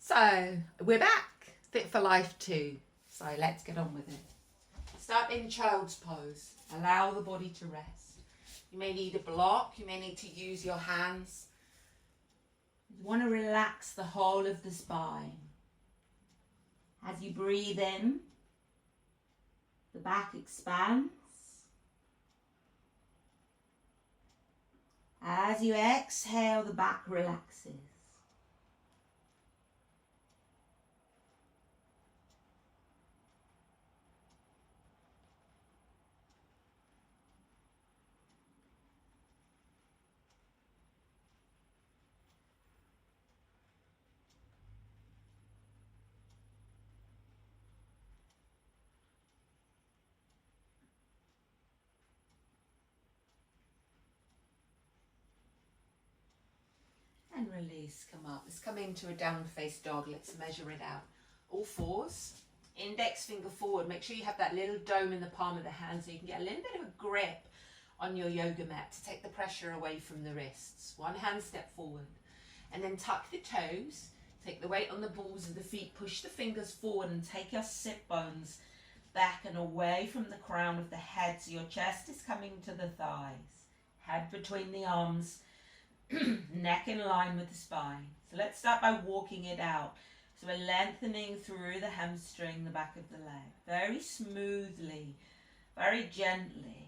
So we're back, Fit for Life 2. So let's get on with it. Start in child's pose. Allow the body to rest. You may need a block, you may need to use your hands. You want to relax the whole of the spine. As you breathe in, the back expands. As you exhale, the back relaxes. And release, come up. Let's come into a down face dog. Let's measure it out. All fours. Index finger forward. Make sure you have that little dome in the palm of the hand so you can get a little bit of a grip on your yoga mat to take the pressure away from the wrists. One hand step forward. And then tuck the toes. Take the weight on the balls of the feet. Push the fingers forward and take your sit bones back and away from the crown of the head so your chest is coming to the thighs. Head between the arms. Neck in line with the spine. So let's start by walking it out. So we're lengthening through the hamstring, the back of the leg. Very smoothly, very gently.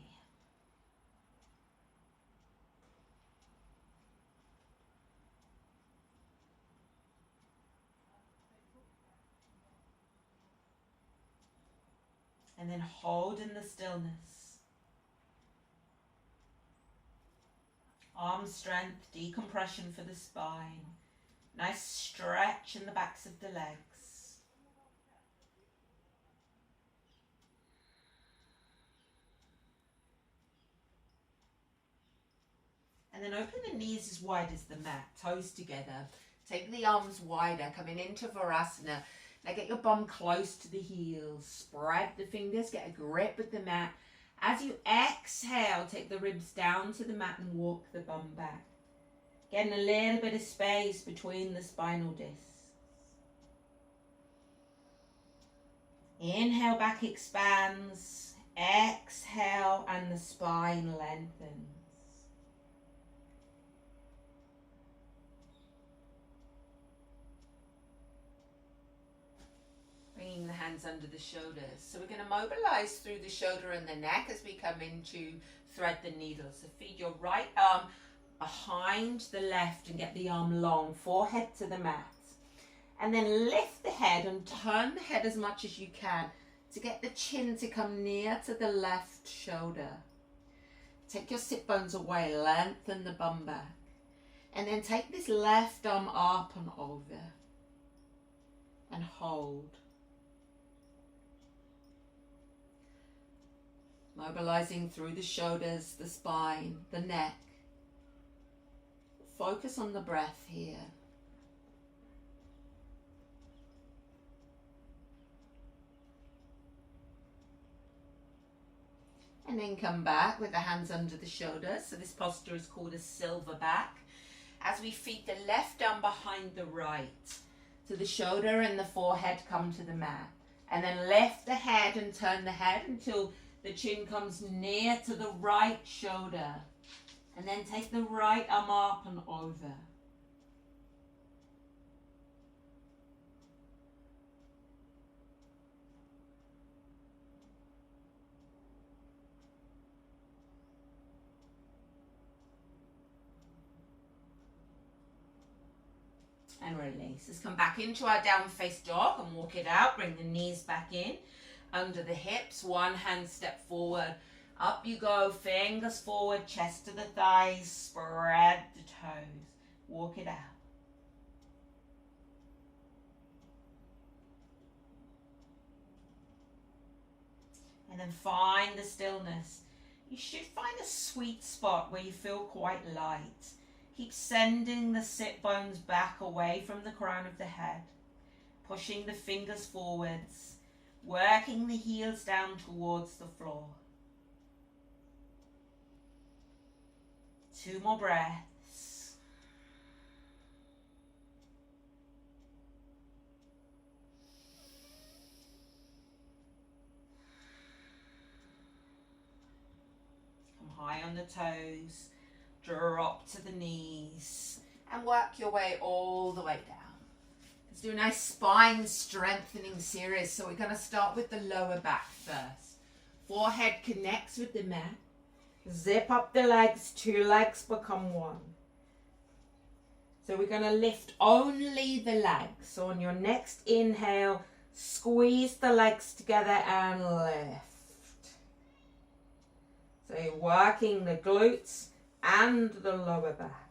And then hold in the stillness. Arm strength, decompression for the spine. Nice stretch in the backs of the legs. And then open the knees as wide as the mat, toes together. Take the arms wider, coming into Virasana. Now get your bum close to the heels. Spread the fingers, get a grip with the mat. As you exhale, take the ribs down to the mat and walk the bum back. Getting a little bit of space between the spinal discs. Inhale, back expands. Exhale, and the spine lengthens. Bringing the hands under the shoulders. So we're going to mobilize through the shoulder and the neck as we come into thread the needle. So feed your right arm behind the left and get the arm long, forehead to the mat. And then lift the head and turn the head as much as you can to get the chin to come near to the left shoulder. Take your sit bones away, lengthen the bum back. And then take this left arm up and over. And hold. Mobilizing through the shoulders, the spine, the neck. Focus on the breath here. And then come back with the hands under the shoulders. So this posture is called a silverback. As we feed the left arm behind the right. So the shoulder and the forehead come to the mat. And then lift the head and turn the head until the chin comes near to the right shoulder. And then take the right arm up and over. And release. Let's come back into our down face dog and walk it out. Bring the knees back in. Under the hips, one hand step forward. Up you go, fingers forward, chest to the thighs, spread the toes. Walk it out. And then find the stillness. You should find a sweet spot where you feel quite light. Keep sending the sit bones back away from the crown of the head. Pushing the fingers forwards. Working the heels down towards the floor. 2 more breaths. high on the toes, drop to the knees, and work your way all the way down. Let's do a nice spine strengthening series. So we're going to start with the lower back first. Forehead connects with the mat. Zip up the legs, 2 legs become 1. So we're going to lift only the legs. So on your next inhale, squeeze the legs together and lift. So you're working the glutes and the lower back.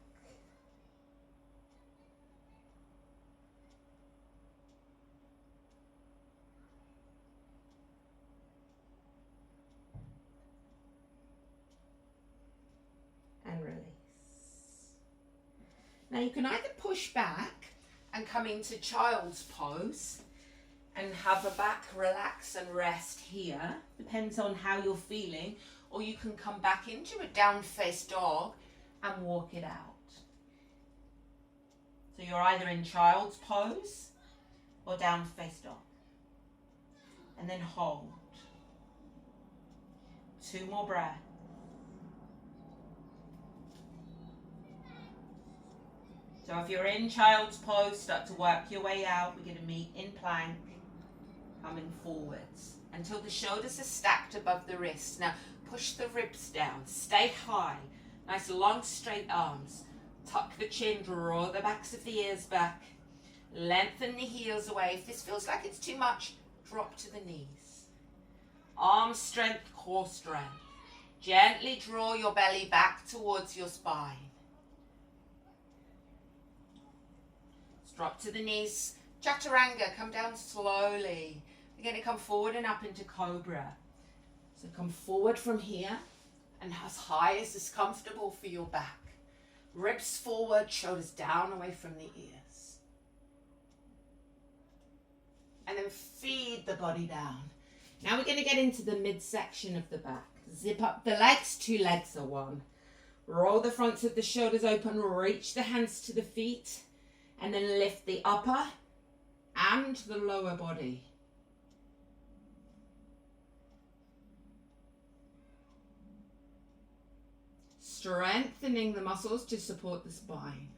And release. Now you can either push back and come into child's pose and have a back relax and rest here, depends on how you're feeling, or you can come back into a down face dog and walk it out. So you're either in child's pose or down face dog. And then hold. 2 more breaths. So if you're in child's pose, start to work your way out. We're going to meet in plank, coming forwards until the shoulders are stacked above the wrists. Now push the ribs down, stay high, nice long straight arms. Tuck the chin, draw the backs of the ears back. Lengthen the heels away. If this feels like it's too much, drop to the knees. Arm strength, core strength. Gently draw your belly back towards your spine. Drop to the knees. Chaturanga, come down slowly. We're going to come forward and up into cobra. So come forward from here and as high as is comfortable for your back. Ribs forward, shoulders down away from the ears. And then feed the body down. Now we're going to get into the midsection of the back. Zip up the legs, 2 legs are 1. Roll the fronts of the shoulders open, reach the hands to the feet. And then lift the upper and the lower body. Strengthening the muscles to support the spine.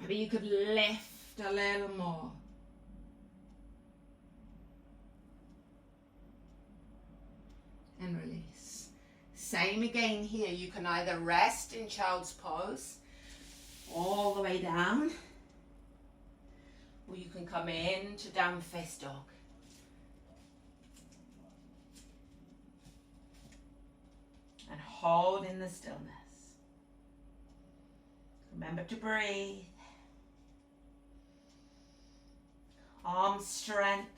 Maybe you could lift a little more. And release. Same again here. You can either rest in child's pose all the way down, or you can come into down face dog. And hold in the stillness. Remember to breathe. Arm strength.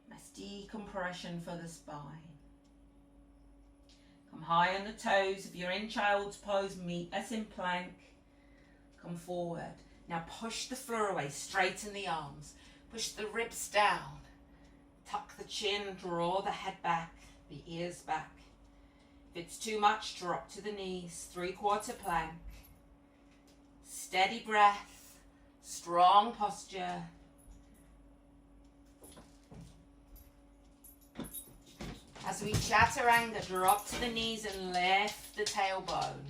Nice decompression for the spine. Come high on the toes. If you're in child's pose, meet us in plank. Come forward. Now push the floor away, straighten the arms. Push the ribs down. Tuck the chin, draw the head back, the ears back. If it's too much, drop to the knees, 3/4 plank. Steady breath, strong posture. As we chaturanga, drop to the knees and lift the tailbone.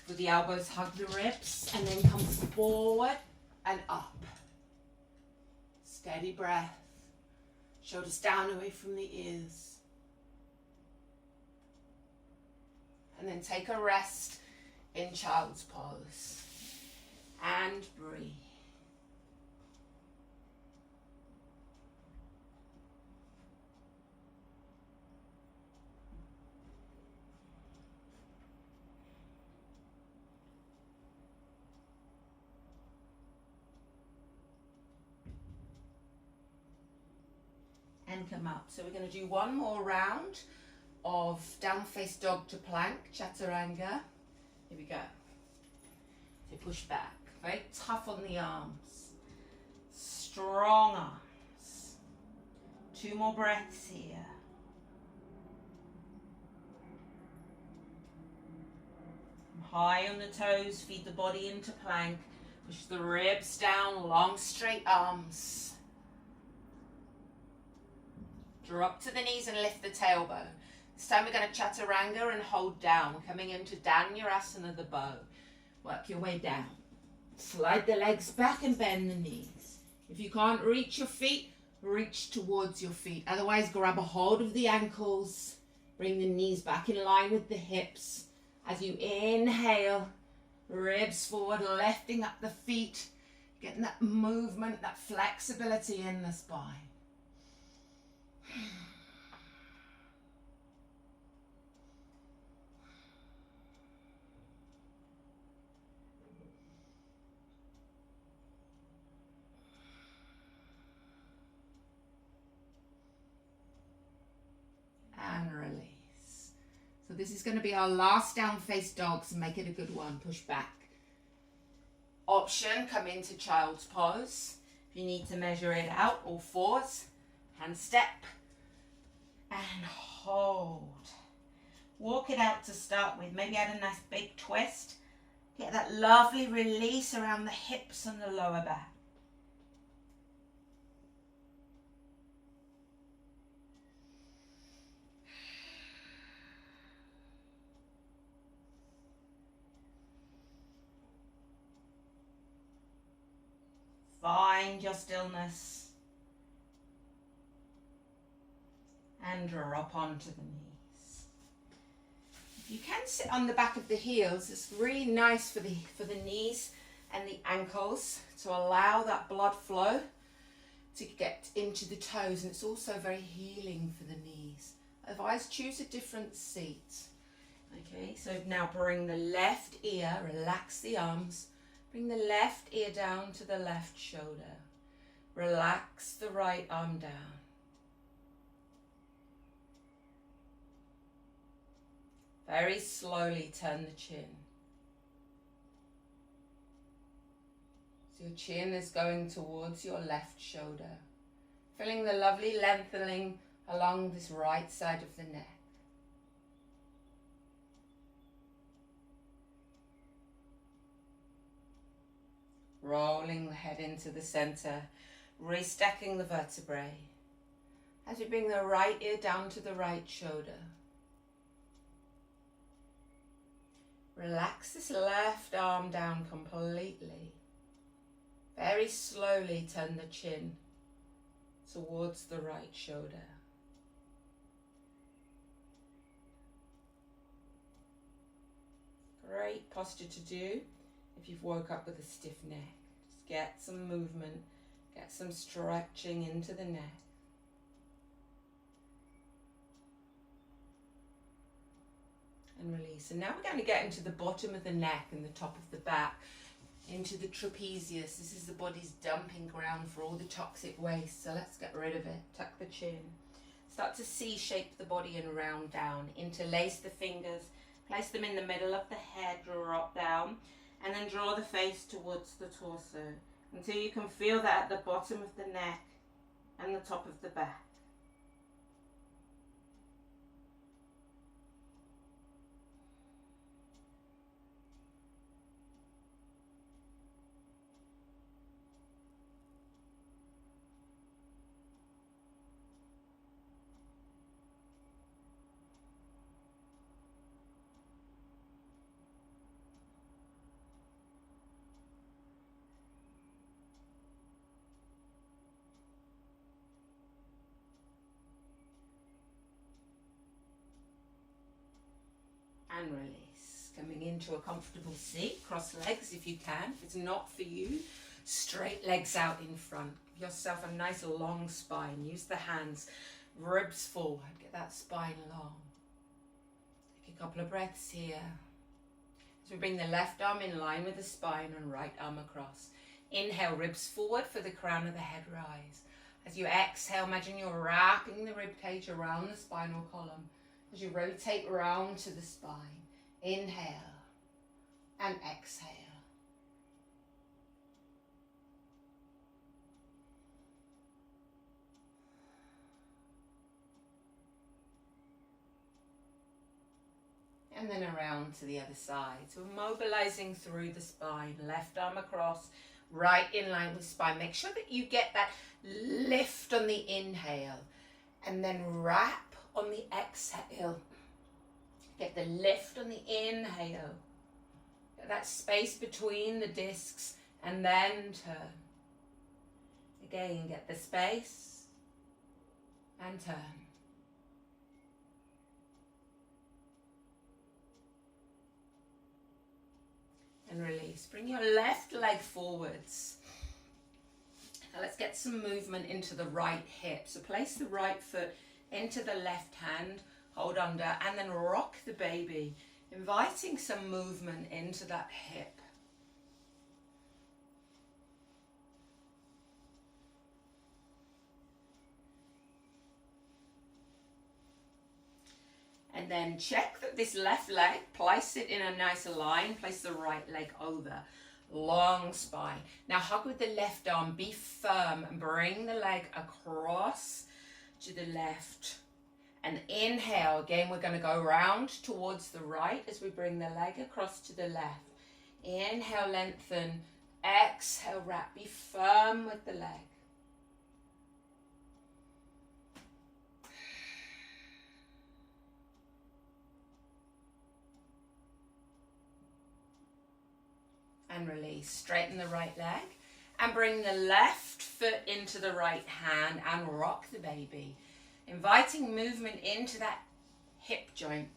With the elbows, hug the ribs and then come forward and up. Steady breath. Shoulders down away from the ears. And then take a rest in child's pose. And breathe. And come up. So we're going to do one more round of down face dog to plank, chaturanga. Here we go. So push back. Very tough on the arms. Strong arms. 2 more breaths here. High on the toes, feed the body into plank. Push the ribs down, long straight arms. Drop to the knees and lift the tailbone. This time we're going to chaturanga and hold down. We're coming into Dhanurasana, the bow. Work your way down. Slide the legs back and bend the knees. If you can't reach your feet, reach towards your feet. Otherwise, grab a hold of the ankles. Bring the knees back in line with the hips. As you inhale, ribs forward, lifting up the feet. Getting that movement, that flexibility in the spine. And release. So this is going to be our last down face dog, so make it a good one. Push back. Option, come into child's pose. If you need to measure it out, all fours, hand step, and hold. Walk it out to start with. Maybe add a nice big twist. Get that lovely release around the hips and the lower back. Find your stillness and drop onto the knees. If you can sit on the back of the heels, it's really nice for the knees and the ankles to allow that blood flow to get into the toes, and it's also very healing for the knees. Otherwise, choose a different seat. Okay, so now bring the left ear, relax the arms. Bring the left ear down to the left shoulder. Relax the right arm down. Very slowly turn the chin. So your chin is going towards your left shoulder. Feeling the lovely lengthening along this right side of the neck. Rolling the head into the center, restacking the vertebrae. As you bring the right ear down to the right shoulder. Relax this left arm down completely. Very slowly turn the chin towards the right shoulder. Great posture to do if you've woke up with a stiff neck. Just get some movement, get some stretching into the neck. And release. And now we're going to get into the bottom of the neck and the top of the back, into the trapezius. This is the body's dumping ground for all the toxic waste. So let's get rid of it. Tuck the chin. Start to C-shape the body and round down. Interlace the fingers. Place them in the middle of the head. Drop down. And then draw the face towards the torso until you can feel that at the bottom of the neck and the top of the back. And release. Coming into a comfortable seat, cross legs if you can. If it's not for you, straight legs out in front. Give yourself a nice long spine. Use the hands, ribs forward. Get that spine long. Take a couple of breaths here. As we bring the left arm in line with the spine and right arm across. Inhale, ribs forward for the crown of the head rise. As you exhale, imagine you're wrapping the rib cage around the spinal column. As you rotate round to the spine, inhale and exhale. And then around to the other side. So we're mobilizing through the spine, left arm across, right in line with spine. Make sure that you get that lift on the inhale. And then wrap on the exhale. Get the lift on the inhale. Get that space between the discs and then turn. Again, get the space and turn. And release. Bring your left leg forwards. Now let's get some movement into the right hip. So place the right foot into the left hand, hold under, and then rock the baby, inviting some movement into that hip. And then check that this left leg, place it in a nice line, place the right leg over. Long spine. Now hug with the left arm, be firm and bring the leg across to the left. And inhale, again we're going to go round towards the right as we bring the leg across to the left. Inhale, lengthen. Exhale, wrap. Be firm with the leg. And release. Straighten the right leg and bring the left foot into the right hand and rock the baby, inviting movement into that hip joint.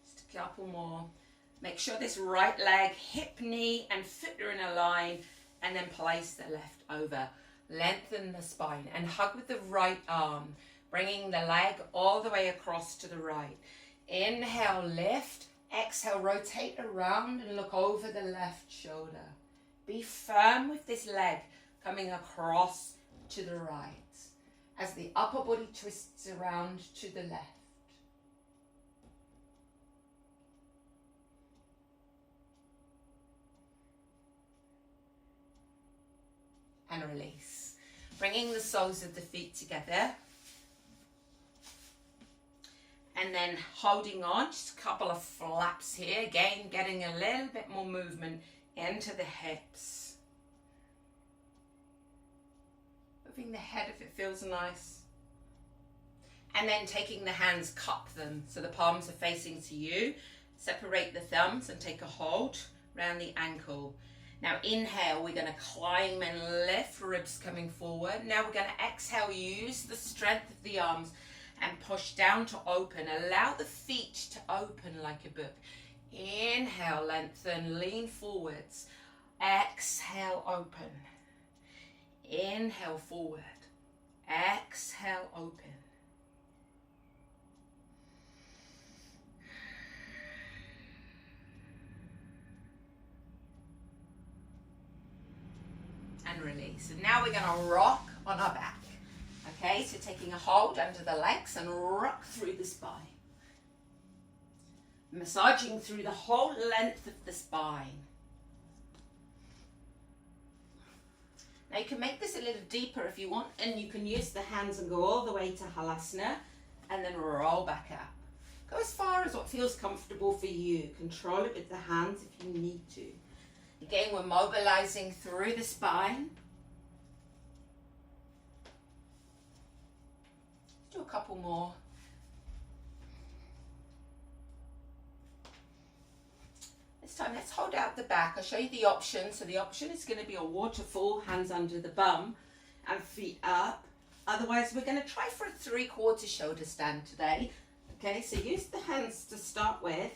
Just a couple more. Make sure this right leg, hip, knee and foot are in a line, and then place the left over. Lengthen the spine and hug with the right arm, bringing the leg all the way across to the right. Inhale, lift. Exhale, rotate around and look over the left shoulder. Be firm with this leg coming across to the right as the upper body twists around to the left. And release. Bringing the soles of the feet together. And then holding on, just a couple of flaps here. Again, getting a little bit more movement into the hips. Moving the head if it feels nice. And then taking the hands, cup them so the palms are facing to you. Separate the thumbs and take a hold around the ankle. Now inhale, we're going to climb and lift, ribs coming forward. Now we're going to exhale, use the strength of the arms and push down to open. Allow the feet to open like a book. Inhale, lengthen, lean forwards. Exhale, open. Inhale, forward. Exhale, open. And release. And now we're going to rock on our back. Okay, so taking a hold under the legs and rock through the spine. Massaging through the whole length of the spine. Now you can make this a little deeper if you want, and you can use the hands and go all the way to Halasana and then roll back up. Go as far as what feels comfortable for you. Control it with the hands if you need to. Again, we're mobilizing through the spine. Do a couple more. This time, let's hold out the back. I'll show you the option. So the option is going to be a waterfall, hands under the bum and feet up. Otherwise, we're going to try for a 3/4 shoulder stand today. Okay, so use the hands to start with.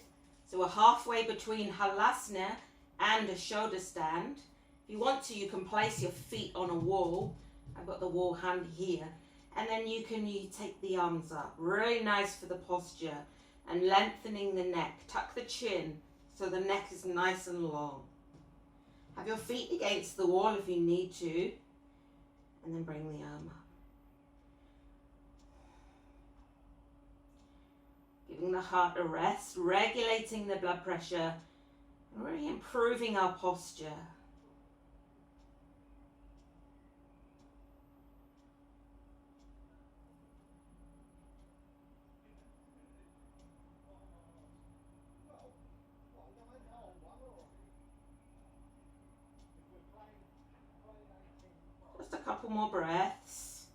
So we're halfway between Halasana and a shoulder stand. If you want to, you can place your feet on a wall. I've got the wall handy here. And then you take the arms up. Really nice for the posture. And lengthening the neck. Tuck the chin so the neck is nice and long. Have your feet against the wall if you need to. And then bring the arm up. Giving the heart a rest. Regulating the blood pressure. And really improving our posture. couple more breaths.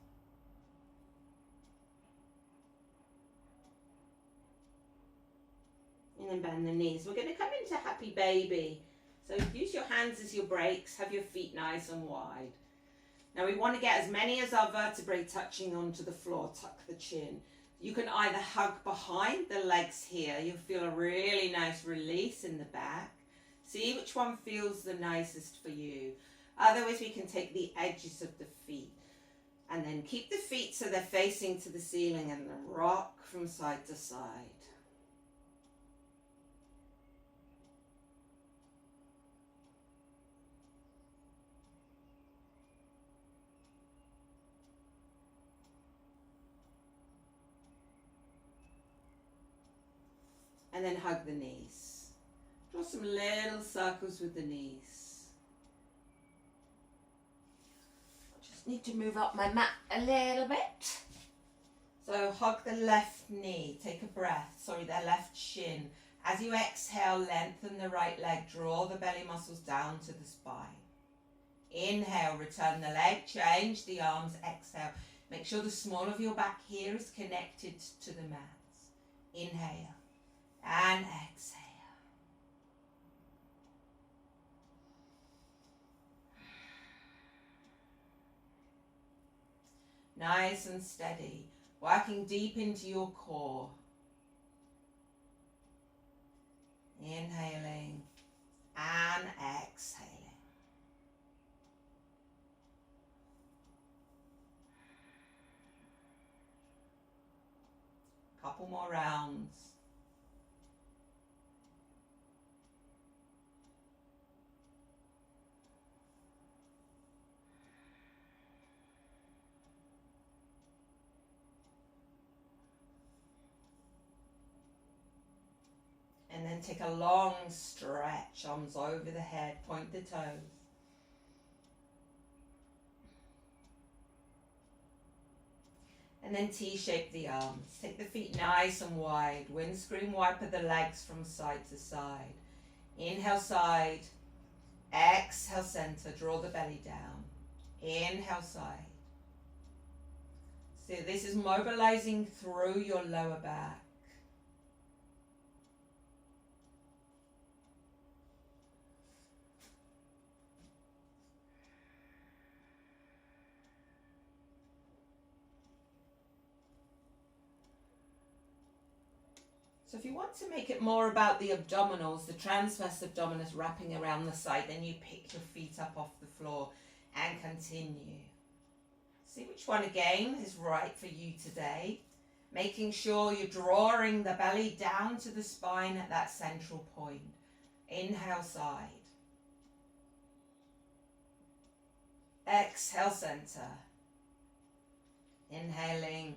And then bend the knees. We're going to come into happy baby. So use your hands as your brakes. Have your feet nice and wide. Now we want to get as many as our vertebrae touching onto the floor. Tuck the chin. You can either hug behind the legs here. You'll feel a really nice release in the back. See which one feels the nicest for you. Otherwise we can take the edges of the feet. And then keep the feet so they're facing to the ceiling and then rock from side to side. And then hug the knees. Draw some little circles with the knees. Just need to move up my mat a little bit. So hug the left knee. Take a breath. Sorry, the left shin. As you exhale, lengthen the right leg. Draw the belly muscles down to the spine. Inhale, return the leg. Change the arms. Exhale. Make sure the small of your back here is connected to the mats. Inhale. And exhale. Nice and steady, working deep into your core. Inhaling and exhaling. Couple more rounds. And then take a long stretch, arms over the head, point the toes. And then T-shape the arms. Take the feet nice and wide. Windscreen wiper the legs from side to side. Inhale side. Exhale center. Draw the belly down. Inhale side. So this is mobilizing through your lower back. So if you want to make it more about the abdominals, the transverse abdominis wrapping around the side, then you pick your feet up off the floor and continue. See which one again is right for you today. Making sure you're drawing the belly down to the spine at that central point. Inhale side. Exhale center. Inhaling.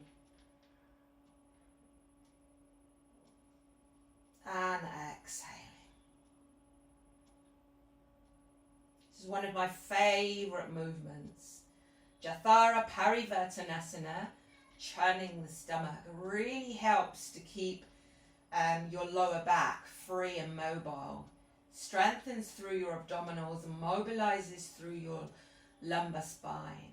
And exhaling. This is one of my favorite movements. Jathara Parivartanasana, churning the stomach, really helps to keep your lower back free and mobile. Strengthens through your abdominals and mobilizes through your lumbar spine.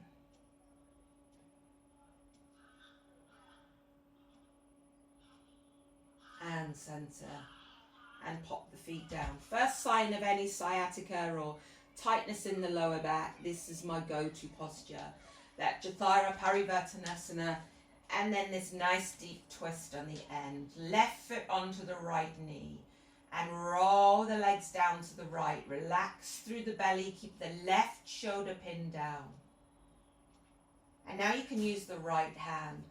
And center. And pop the feet down. First sign of any sciatica or tightness in the lower back, this is my go-to posture. That Jathara Parivartanasana, and then this nice deep twist on the end. Left foot onto the right knee. And roll the legs down to the right. Relax through the belly. Keep the left shoulder pinned down. And now you can use the right hand.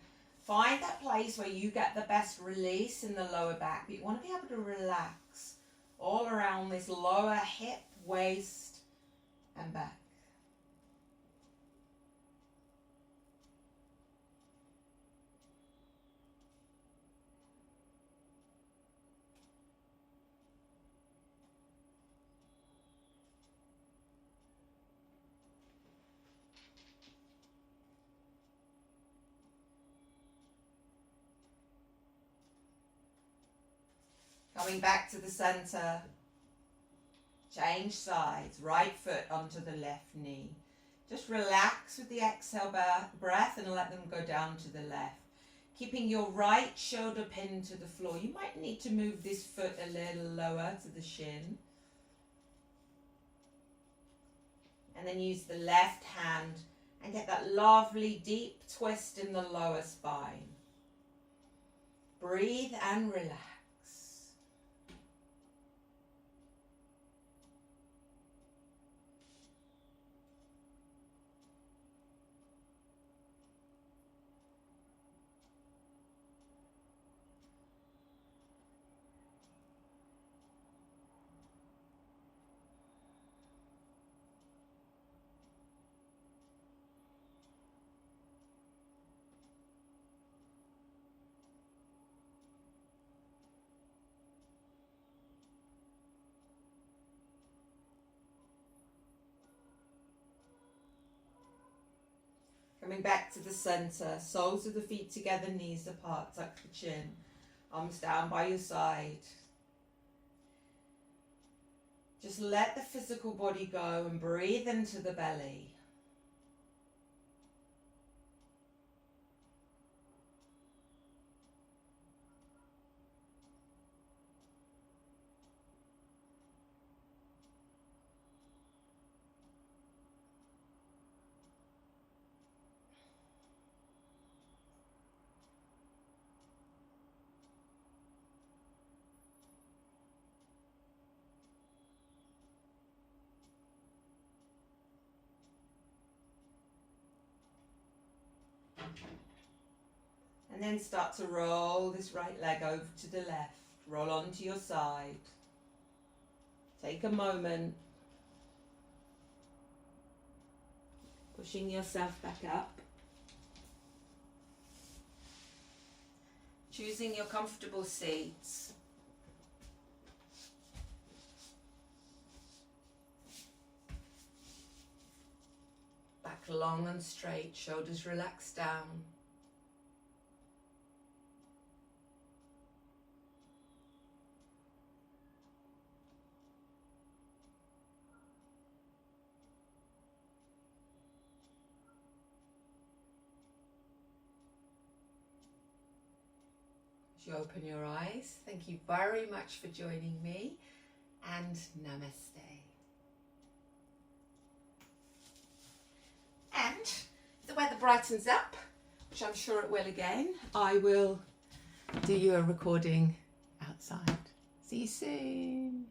Find that place where you get the best release in the lower back. But you want to be able to relax all around this lower hip, waist, and back. Coming back to the center. Change sides. Right foot onto the left knee. Just relax with the exhale breath and let them go down to the left. Keeping your right shoulder pinned to the floor. You might need to move this foot a little lower to the shin. And then use the left hand and get that lovely deep twist in the lower spine. Breathe and relax. Coming back to the center, soles of the feet together, knees apart, tuck the chin, arms down by your side. Just let the physical body go and breathe into the belly. And then start to roll this right leg over to the left. Roll onto your side. Take a moment. Pushing yourself back up. Choosing your comfortable seats. Back long and straight, shoulders relaxed down. You open your eyes. Thank you very much for joining me, and namaste. And if the weather brightens up, which I'm sure it will again, I will do you a recording outside. See you soon.